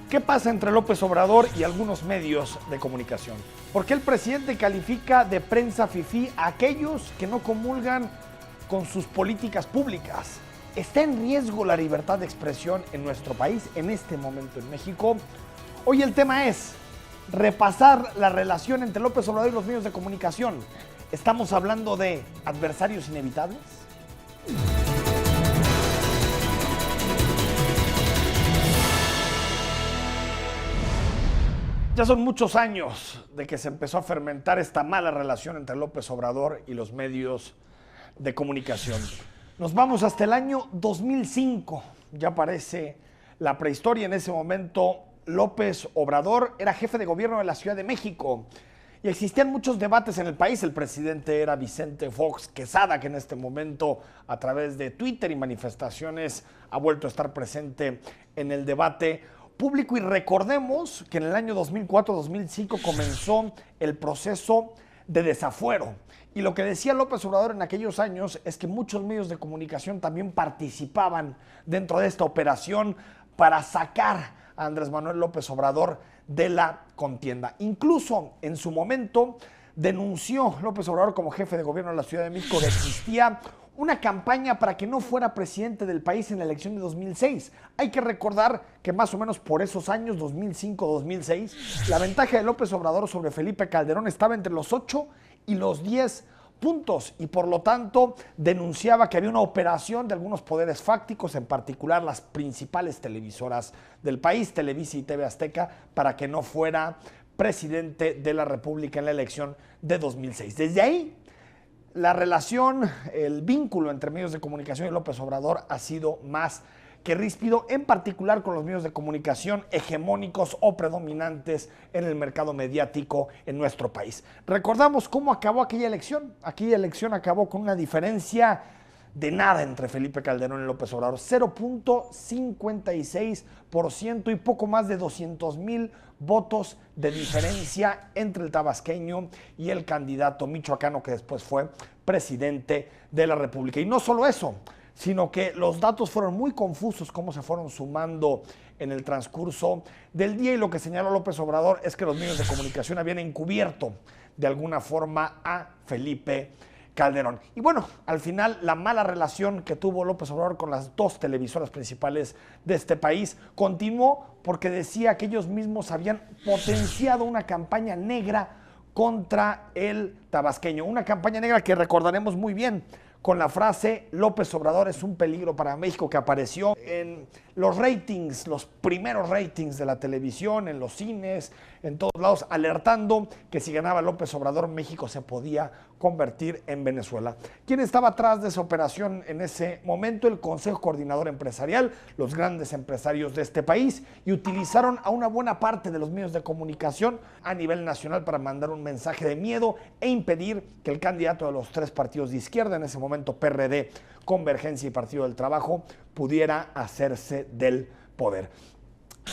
¿Qué pasa entre López Obrador y algunos medios de comunicación? ¿Por qué el presidente califica de prensa fifí a aquellos que no comulgan con sus políticas públicas? ¿Está en riesgo la libertad de expresión en nuestro país en este momento en México? Hoy el tema es repasar la relación entre López Obrador y los medios de comunicación. ¿Estamos hablando de adversarios inevitables? Ya son muchos años de que se empezó a fermentar esta mala relación entre López Obrador y los medios de comunicación. Nos vamos hasta el año 2005, ya parece la prehistoria. En ese momento López Obrador era jefe de gobierno de la Ciudad de México y existían muchos debates en el país. El presidente era Vicente Fox Quesada, que en este momento a través de Twitter y manifestaciones ha vuelto a estar presente en el debate público. Y recordemos que en el año 2004-2005 comenzó el proceso de desafuero. Y lo que decía López Obrador en aquellos años es que muchos medios de comunicación también participaban dentro de esta operación para sacar a Andrés Manuel López Obrador de la contienda. Incluso en su momento denunció López Obrador como jefe de gobierno de la Ciudad de México que existía una campaña para que no fuera presidente del país en la elección de 2006. Hay que recordar que más o menos por esos años, 2005-2006, la ventaja de López Obrador sobre Felipe Calderón estaba entre los 8 y los 10 puntos, y por lo tanto denunciaba que había una operación de algunos poderes fácticos, en particular las principales televisoras del país, Televisa y TV Azteca, para que no fuera presidente de la República en la elección de 2006. Desde ahí, la relación, el vínculo entre medios de comunicación y López Obrador ha sido más que ríspido, en particular con los medios de comunicación hegemónicos o predominantes en el mercado mediático en nuestro país. Recordamos cómo acabó aquella elección. Aquella elección acabó con una diferencia de nada entre Felipe Calderón y López Obrador, 0.56% y poco más de 200,000 votos de diferencia entre el tabasqueño y el candidato michoacano que después fue presidente de la República. Y no solo eso, sino que los datos fueron muy confusos, cómo se fueron sumando en el transcurso del día, y lo que señaló López Obrador es que los medios de comunicación habían encubierto de alguna forma a Felipe Calderón. Y bueno, al final la mala relación que tuvo López Obrador con las dos televisoras principales de este país continuó, porque decía que ellos mismos habían potenciado una campaña negra contra el tabasqueño. Una campaña negra que recordaremos muy bien con la frase López Obrador es un peligro para México, que apareció en los ratings, los primeros ratings de la televisión, en los cines, en todos lados, alertando que si ganaba López Obrador, México se podía convertir en Venezuela. ¿Quién estaba atrás de esa operación en ese momento? El Consejo Coordinador Empresarial, los grandes empresarios de este país, y utilizaron a una buena parte de los medios de comunicación a nivel nacional para mandar un mensaje de miedo e impedir que el candidato de los tres partidos de izquierda, en ese momento PRD, Convergencia y Partido del Trabajo, pudiera hacerse del poder.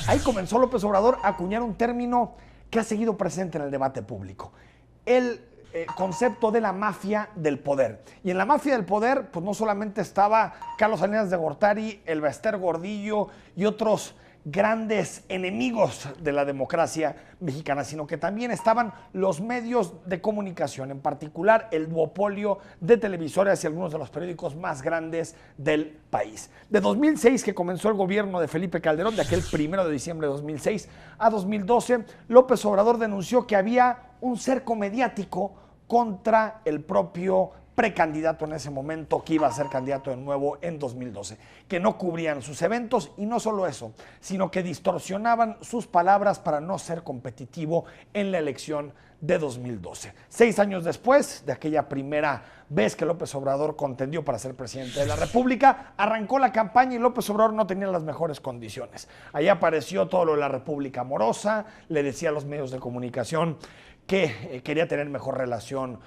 Ahí comenzó López Obrador a acuñar un término que ha seguido presente en el debate público: el concepto de la mafia del poder. Y en la mafia del poder, pues no solamente estaba Carlos Salinas de Gortari, el Bester Gordillo y otros grandes enemigos de la democracia mexicana, sino que también estaban los medios de comunicación, en particular el duopolio de televisoras y algunos de los periódicos más grandes del país. De 2006, que comenzó el gobierno de Felipe Calderón, de aquel 1 de diciembre de 2006 a 2012, López Obrador denunció que había un cerco mediático contra el propio precandidato en ese momento, que iba a ser candidato de nuevo en 2012, que no cubrían sus eventos, y no solo eso, sino que distorsionaban sus palabras para no ser competitivo en la elección de 2012. 6 años después de aquella primera vez que López Obrador contendió para ser presidente de la República, arrancó la campaña y López Obrador no tenía las mejores condiciones. Ahí apareció todo lo de la República Amorosa, le decía a los medios de comunicación que quería tener mejor relación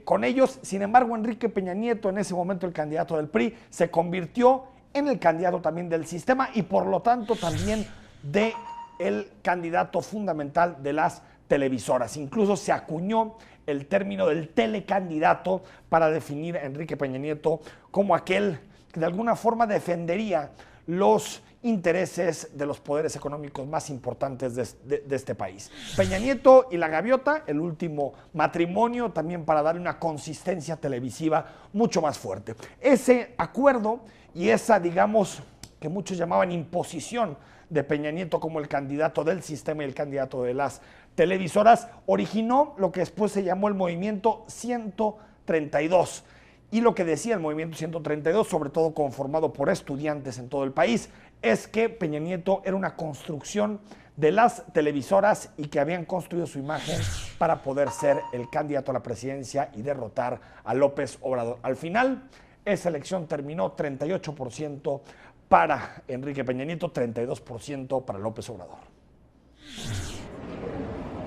con ellos. Sin embargo, Enrique Peña Nieto, en ese momento el candidato del PRI, se convirtió en el candidato también del sistema y por lo tanto también del candidato fundamental de las televisoras. Incluso se acuñó el término del telecandidato para definir a Enrique Peña Nieto como aquel que de alguna forma defendería los intereses de los poderes económicos más importantes de este país. Peña Nieto y la Gaviota, el último matrimonio, también para darle una consistencia televisiva mucho más fuerte. Ese acuerdo y esa, digamos, que muchos llamaban imposición de Peña Nieto como el candidato del sistema y el candidato de las televisoras, originó lo que después se llamó el Movimiento 132. Y lo que decía el Movimiento 132, sobre todo conformado por estudiantes en todo el país, es que Peña Nieto era una construcción de las televisoras y que habían construido su imagen para poder ser el candidato a la presidencia y derrotar a López Obrador. Al final, esa elección terminó 38% para Enrique Peña Nieto, 32% para López Obrador.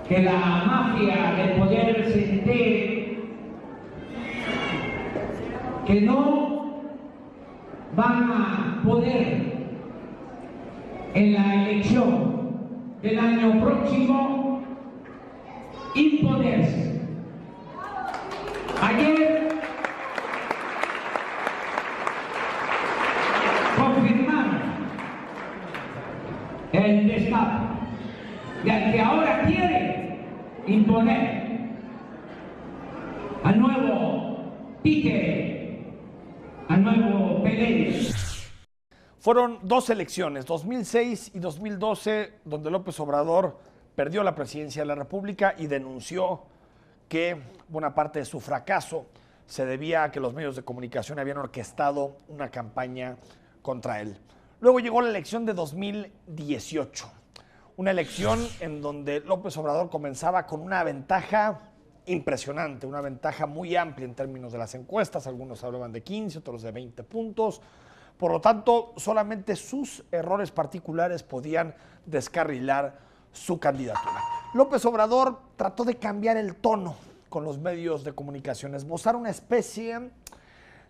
Que la mafia del poder se entere que no van a poder en la elección del año próximo imponerse. Ayer confirmaron el destape del que ahora quiere imponer al nuevo títere, al nuevo Pelé. Fueron dos elecciones, 2006 y 2012, donde López Obrador perdió la presidencia de la República y denunció que buena parte de su fracaso se debía a que los medios de comunicación habían orquestado una campaña contra él. Luego llegó la elección de 2018, una elección en donde López Obrador comenzaba con una ventaja impresionante, una ventaja muy amplia en términos de las encuestas, algunos hablaban de 15, otros de 20 puntos. Por lo tanto, solamente sus errores particulares podían descarrilar su candidatura. López Obrador trató de cambiar el tono con los medios de comunicación, esbozar una especie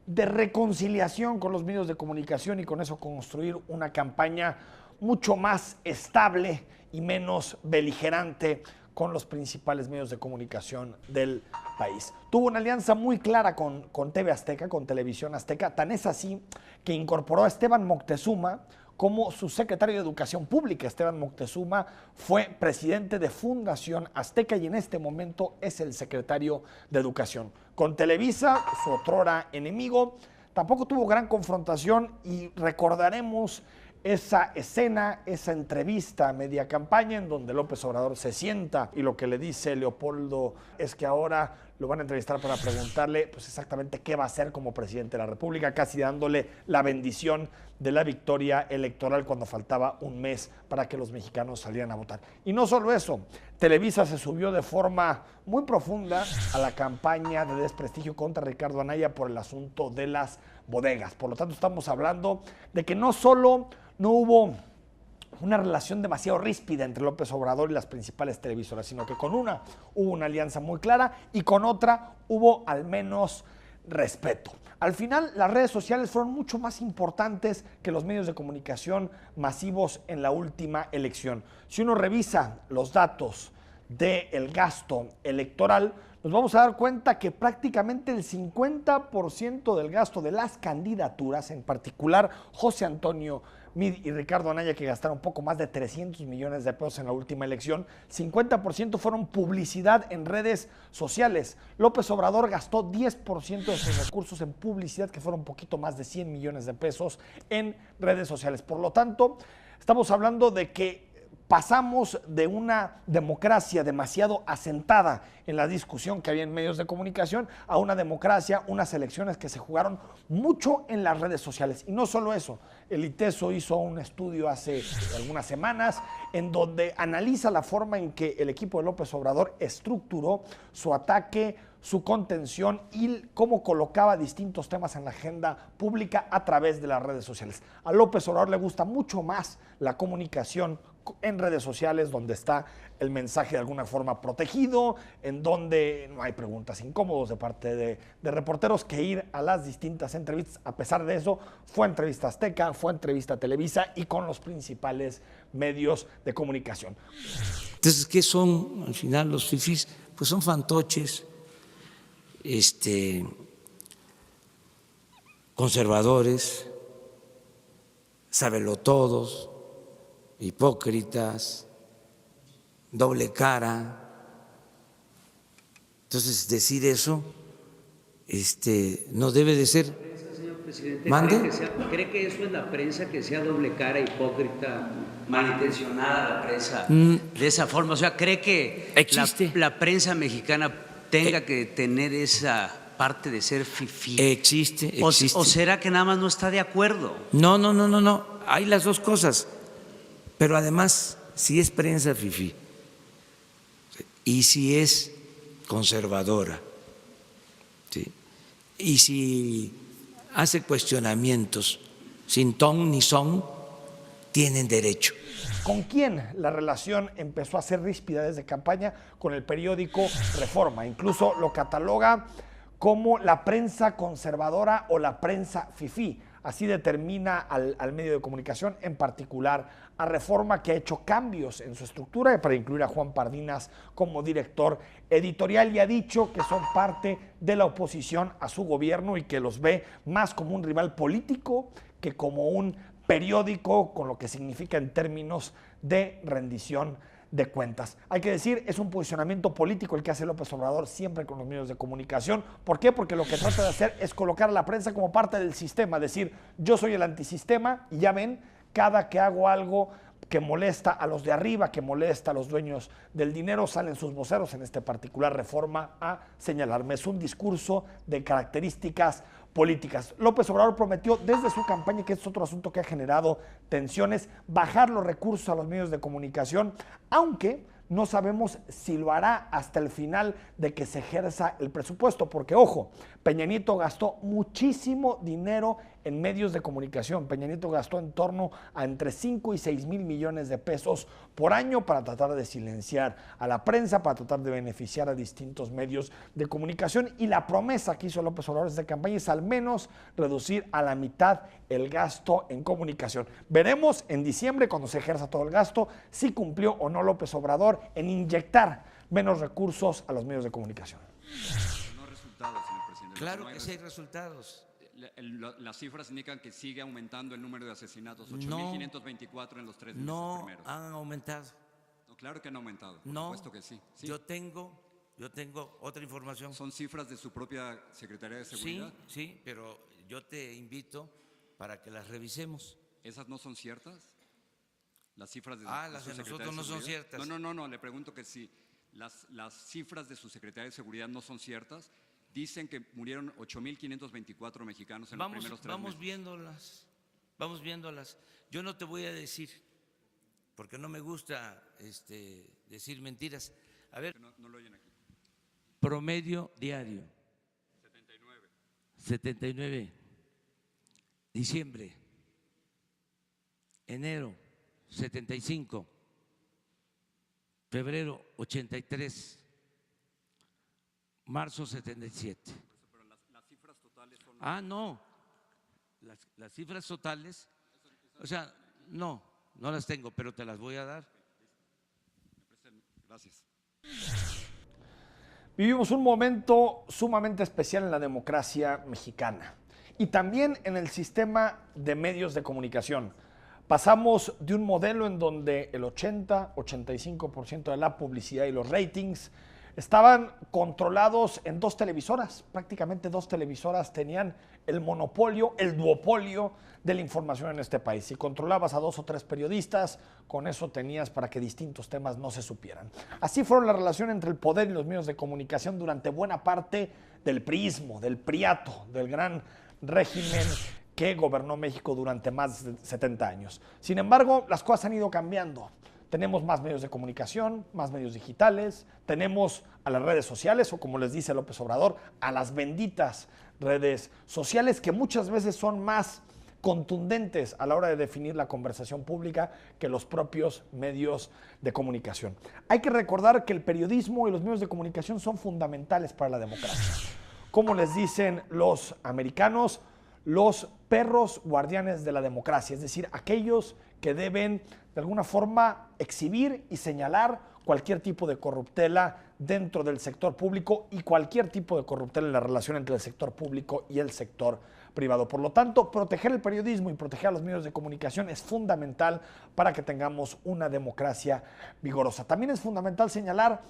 de reconciliación con los medios de comunicación y con eso construir una campaña mucho más estable y menos beligerante con los principales medios de comunicación del país. Tuvo una alianza muy clara con TV Azteca, con Televisión Azteca, tan es así que incorporó a Esteban Moctezuma como su secretario de Educación Pública. Esteban Moctezuma fue presidente de Fundación Azteca y en este momento es el secretario de Educación. Con Televisa, su otrora enemigo, tampoco tuvo gran confrontación y recordaremos esa escena, esa entrevista a media campaña en donde López Obrador se sienta y lo que le dice Leopoldo es que ahora lo van a entrevistar para preguntarle pues exactamente qué va a hacer como presidente de la República, casi dándole la bendición de la victoria electoral cuando faltaba un mes para que los mexicanos salieran a votar. Y no solo eso, Televisa se subió de forma muy profunda a la campaña de desprestigio contra Ricardo Anaya por el asunto de las bodegas. Por lo tanto, estamos hablando de que no solo no hubo una relación demasiado ríspida entre López Obrador y las principales televisoras, sino que con una hubo una alianza muy clara y con otra hubo al menos respeto. Al final, las redes sociales fueron mucho más importantes que los medios de comunicación masivos en la última elección. Si uno revisa los datos del gasto electoral, nos vamos a dar cuenta que prácticamente el 50% del gasto de las candidaturas, en particular José Antonio Meade y Ricardo Anaya, que gastaron un poco más de 300 millones de pesos en la última elección, 50% fueron publicidad en redes sociales. López Obrador gastó 10% de sus recursos en publicidad, que fueron un poquito más de 100 millones de pesos en redes sociales. Por lo tanto, estamos hablando de que pasamos de una democracia demasiado asentada en la discusión que había en medios de comunicación a una democracia, unas elecciones que se jugaron mucho en las redes sociales. Y no solo eso, el ITESO hizo un estudio hace algunas semanas en donde analiza la forma en que el equipo de López Obrador estructuró su ataque, su contención y cómo colocaba distintos temas en la agenda pública a través de las redes sociales. A López Obrador le gusta mucho más la comunicación en redes sociales, donde está el mensaje de alguna forma protegido, en donde no hay preguntas incómodas de parte de reporteros, que ir a las distintas entrevistas. A pesar de eso, fue entrevista Azteca, fue entrevista Televisa y con los principales medios de comunicación. Entonces, ¿qué son al final los fifís? Pues son fantoches, conservadores, sabelotodos, hipócritas, doble cara. Entonces, decir eso no debe de ser. Señor presidente, ¿Mande? ¿Cree que eso es la prensa, que sea doble cara, hipócrita, malintencionada la prensa de esa forma? O sea, ¿cree que la prensa mexicana tenga que tener esa parte de ser fifí? Existe. ¿O será que nada más no está de acuerdo? No. Hay las dos cosas. Pero además, si es prensa fifí y si es conservadora, ¿sí?, y si hace cuestionamientos sin ton ni son, tienen derecho. ¿Con quién la relación empezó a ser ríspida desde campaña? Con el periódico Reforma. Incluso lo cataloga como la prensa conservadora o la prensa fifí. Así determina al medio de comunicación, en particular a Reforma, que ha hecho cambios en su estructura para incluir a Juan Pardinas como director editorial, y ha dicho que son parte de la oposición a su gobierno y que los ve más como un rival político que como un periódico, con lo que significa en términos de rendición de cuentas. Hay que decir, es un posicionamiento político el que hace López Obrador siempre con los medios de comunicación. ¿Por qué? Porque lo que trata de hacer es colocar a la prensa como parte del sistema, decir, yo soy el antisistema y ya ven, cada que hago algo que molesta a los de arriba, que molesta a los dueños del dinero, salen sus voceros, en este particular Reforma, a señalarme. Es un discurso de características políticas. López Obrador prometió desde su campaña, que es otro asunto que ha generado tensiones, bajar los recursos a los medios de comunicación, aunque no sabemos si lo hará hasta el final de que se ejerza el presupuesto, porque ojo, Peña Nieto gastó muchísimo dinero en medios de comunicación. Peña Nieto gastó en torno a entre 5 y 6 mil millones de pesos por año para tratar de silenciar a la prensa, para tratar de beneficiar a distintos medios de comunicación, y la promesa que hizo López Obrador desde campaña es al menos reducir a la mitad el gasto en comunicación. Veremos en diciembre, cuando se ejerza todo el gasto, si cumplió o no López Obrador en inyectar menos recursos a los medios de comunicación. No resultados, señor presidente. Claro que sí hay resultados. Las cifras indican que sigue aumentando el número de asesinatos, 8.524 en los 3 meses primeros. No han aumentado. No, claro que han aumentado, por No, supuesto que sí. Yo tengo otra información. ¿Son cifras de su propia Secretaría de Seguridad? Sí, pero yo te invito para que las revisemos. ¿Esas no son ciertas? Las cifras de las de nosotros no son ciertas. No, le pregunto que si las cifras de su Secretaría de Seguridad no son ciertas. Dicen que murieron 8.524 mexicanos en los primeros 3 meses. Vamos viéndolas. Yo no te voy a decir, porque no me gusta decir mentiras. A ver, no lo oyen aquí. Promedio diario. 79. Diciembre. Enero, 75. Febrero, 83. Marzo 77. Pero las cifras totales son... No. Las cifras totales, o sea, no las tengo, pero te las voy a dar. Gracias. Vivimos un momento sumamente especial en la democracia mexicana y también en el sistema de medios de comunicación. Pasamos de un modelo en donde el 80-85% de la publicidad y los ratings estaban controlados en 2 televisoras. Prácticamente 2 televisoras tenían el monopolio, el duopolio de la información en este país. Si controlabas a 2 o 3 periodistas, con eso tenías para que distintos temas no se supieran. Así fueron la relación entre el poder y los medios de comunicación durante buena parte del priismo, del priato, del gran régimen que gobernó México durante más de 70 años. Sin embargo, las cosas han ido cambiando. Tenemos más medios de comunicación, más medios digitales, tenemos a las redes sociales, o como les dice López Obrador, a las benditas redes sociales, que muchas veces son más contundentes a la hora de definir la conversación pública que los propios medios de comunicación. Hay que recordar que el periodismo y los medios de comunicación son fundamentales para la democracia. Como les dicen los americanos, los perros guardianes de la democracia, es decir, aquellos que deben de alguna forma exhibir y señalar cualquier tipo de corruptela dentro del sector público y cualquier tipo de corruptela en la relación entre el sector público y el sector privado. Por lo tanto, proteger el periodismo y proteger a los medios de comunicación es fundamental para que tengamos una democracia vigorosa. También es fundamental señalar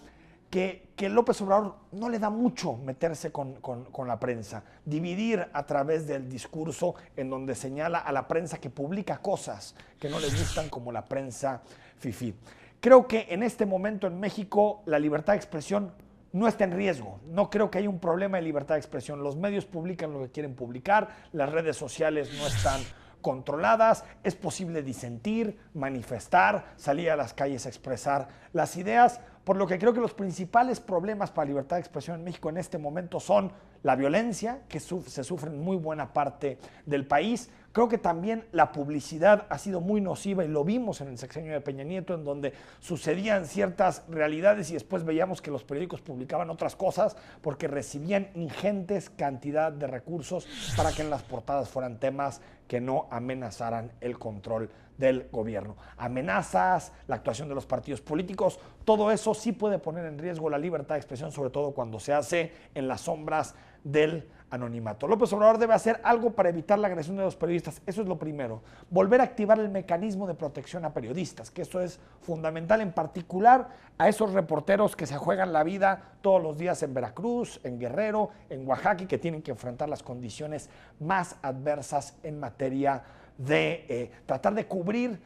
que López Obrador no le da mucho meterse con la prensa, dividir a través del discurso en donde señala a la prensa que publica cosas que no le gustan, como la prensa fifí. Creo que en este momento en México la libertad de expresión no está en riesgo. No creo que haya un problema de libertad de expresión. Los medios publican lo que quieren publicar, las redes sociales no están controladas, es posible disentir, manifestar, salir a las calles a expresar las ideas, por lo que creo que los principales problemas para la libertad de expresión en México en este momento son la violencia, que se sufre en muy buena parte del país. Creo que también la publicidad ha sido muy nociva y lo vimos en el sexenio de Peña Nieto, en donde sucedían ciertas realidades y después veíamos que los periódicos publicaban otras cosas porque recibían ingentes cantidad de recursos para que en las portadas fueran temas que no amenazaran el control del gobierno. Amenazas, la actuación de los partidos políticos, todo eso sí puede poner en riesgo la libertad de expresión, sobre todo cuando se hace en las sombras del anonimato. López Obrador debe hacer algo para evitar la agresión de los periodistas, eso es lo primero. Volver a activar el mecanismo de protección a periodistas, que eso es fundamental, en particular a esos reporteros que se juegan la vida todos los días en Veracruz, en Guerrero, en Oaxaca, y que tienen que enfrentar las condiciones más adversas en materia de tratar de cubrir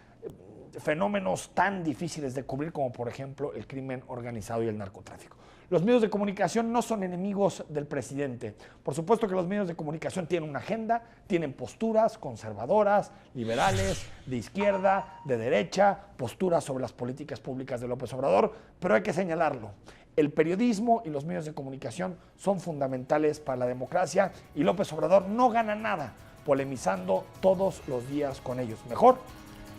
fenómenos tan difíciles de cubrir como por ejemplo el crimen organizado y el narcotráfico. Los medios de comunicación no son enemigos del presidente. Por supuesto que los medios de comunicación tienen una agenda, tienen posturas conservadoras, liberales, de izquierda, de derecha, posturas sobre las políticas públicas de López Obrador, pero hay que señalarlo. El periodismo y los medios de comunicación son fundamentales para la democracia y López Obrador no gana nada polemizando todos los días con ellos. Mejor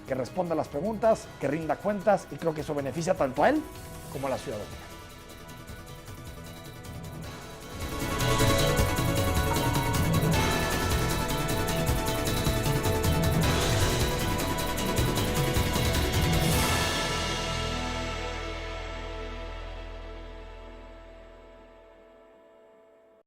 que responda a las preguntas, que rinda cuentas, y creo que eso beneficia tanto a él como a la ciudadanía.